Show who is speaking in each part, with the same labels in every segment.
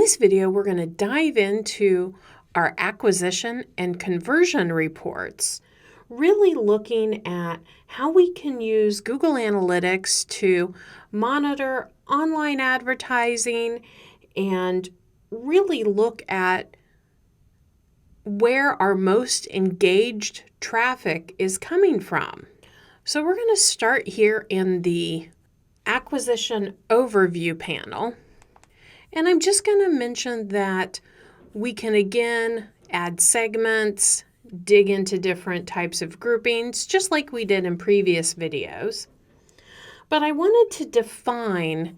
Speaker 1: this video, we're going to dive into our acquisition and conversion reports, really looking at how we can use Google Analytics to monitor online advertising and really look at where our most engaged traffic is coming from. So we're going to start here in the acquisition overview panel. And I'm just going to mention that we can again add segments, dig into different types of groupings, just like we did in previous videos. But I wanted to define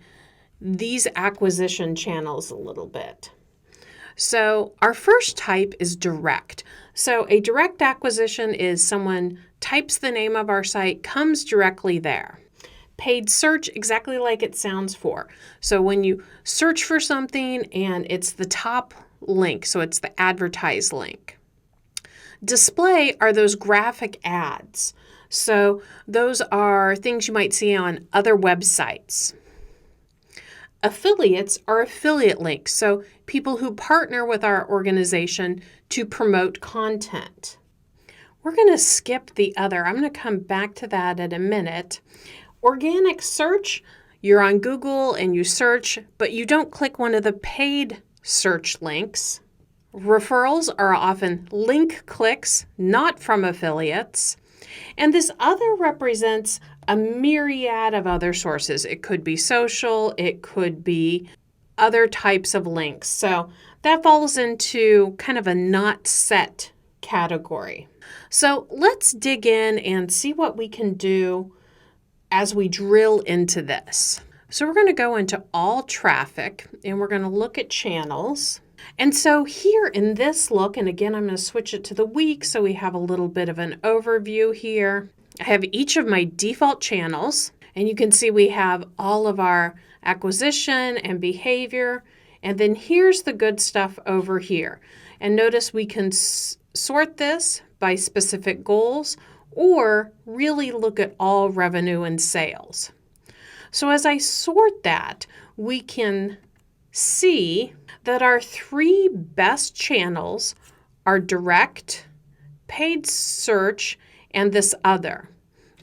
Speaker 1: these acquisition channels a little bit. So our first type is direct. So a direct acquisition is someone types the name of our site, comes directly there. Paid search, exactly like it sounds for. So when you search for something and it's the top link, so it's the advertised link. Display are those graphic ads. So those are things you might see on other websites. Affiliates are affiliate links, so people who partner with our organization to promote content. We're going to skip the other. I'm going to come back to that in a minute. Organic search, you're on Google and you search, but you don't click one of the paid search links. Referrals are often link clicks, not from affiliates. And this other represents a myriad of other sources. It could be social, it could be other types of links. So that falls into kind of a not set category. So let's dig in and see what we can do as we drill into this. So we're going to go into all traffic and we're going to look at channels. And so here in this look, and again, I'm going to switch it to the week so we have a little bit of an overview here. I have each of my default channels, and you can see we have all of our acquisition and behavior. And then here's the good stuff over here. And notice we can sort this by specific goals or really look at all revenue and sales. So as I sort that, we can see that our three best channels are direct, paid search, and this other.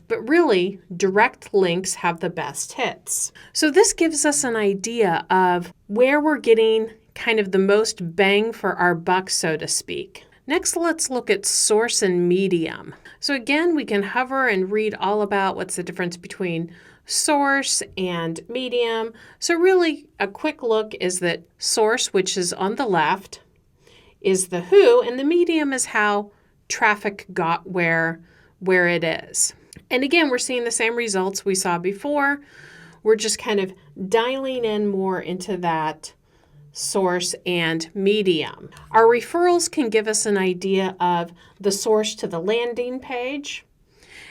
Speaker 1: But really, direct links have the best hits. So this gives us an idea of where we're getting kind of the most bang for our buck, so to speak. Next, let's look at source and medium. So again, we can hover and read all about what's the difference between source and medium. So really, a quick look is that source, which is on the left, is the who, and the medium is how traffic got where it is. And again, we're seeing the same results we saw before. We're just kind of dialing in more into that source and medium. Our referrals can give us an idea of the source to the landing page.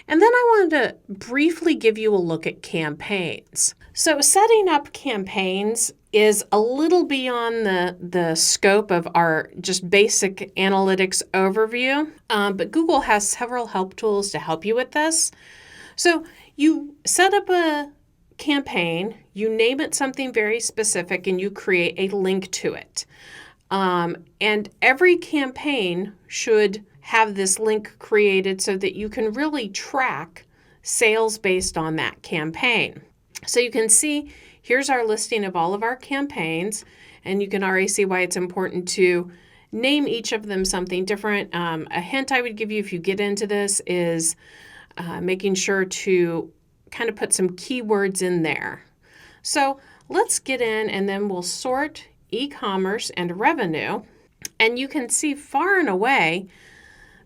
Speaker 1: And then I wanted to briefly give you a look at campaigns. So setting up campaigns is a little beyond the scope of our just basic analytics overview, but Google has several help tools to help you with this. So you set up a campaign, you name it something very specific, and you create a link to it. And every campaign should have this link created so that you can really track sales based on that campaign. So you can see here's our listing of all of our campaigns, and you can already see why it's important to name each of them something different. A hint I would give you if you get into this is making sure to kind of put some keywords in there. So let's get in and then we'll sort e-commerce and revenue. And you can see far and away,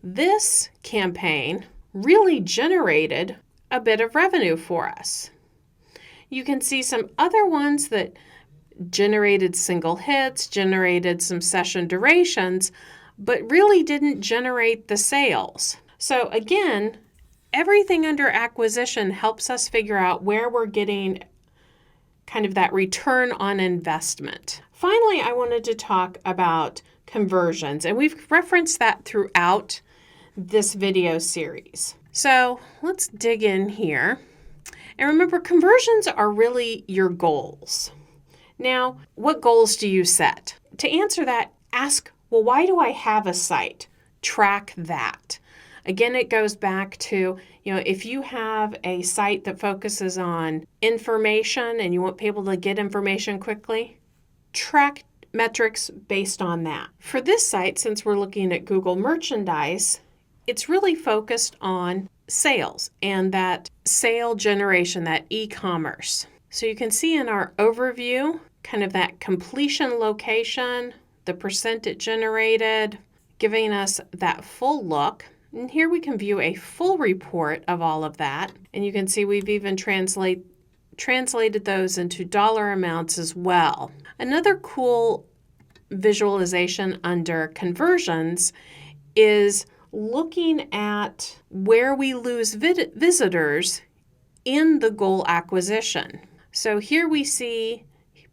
Speaker 1: this campaign really generated a bit of revenue for us. You can see some other ones that generated single hits, generated some session durations, but really didn't generate the sales. So again, everything under acquisition helps us figure out where we're getting kind of that return on investment. Finally, I wanted to talk about conversions, and we've referenced that throughout this video series. So let's dig in here. And remember, conversions are really your goals. Now, what goals do you set? To answer that, ask, well, why do I have a site? Track that. Again, it goes back to, if you have a site that focuses on information and you want people to get information quickly, track metrics based on that. For this site, since we're looking at Google Merchandise, it's really focused on sales and that sale generation, that e-commerce. So you can see in our overview, kind of that completion location, the percent it generated, giving us that full look. And here we can view a full report of all of that. And you can see we've even translated those into dollar amounts as well. Another cool visualization under conversions is looking at where we lose visitors in the goal acquisition. So here we see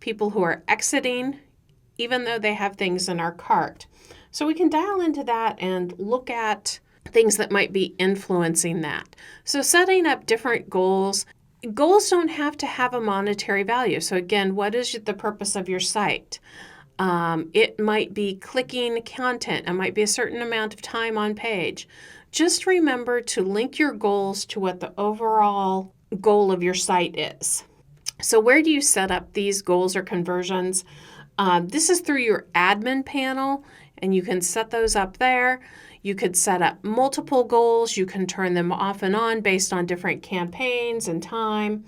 Speaker 1: people who are exiting even though they have things in our cart. So we can dial into that and look at things that might be influencing that. So setting up different goals. Goals don't have to have a monetary value. So again, what is the purpose of your site? It might be clicking content. It might be a certain amount of time on page. Just remember to link your goals to what the overall goal of your site is. So where do you set up these goals or conversions? This is through your admin panel, and you can set those up there. You could set up multiple goals. You can turn them off and on based on different campaigns and time.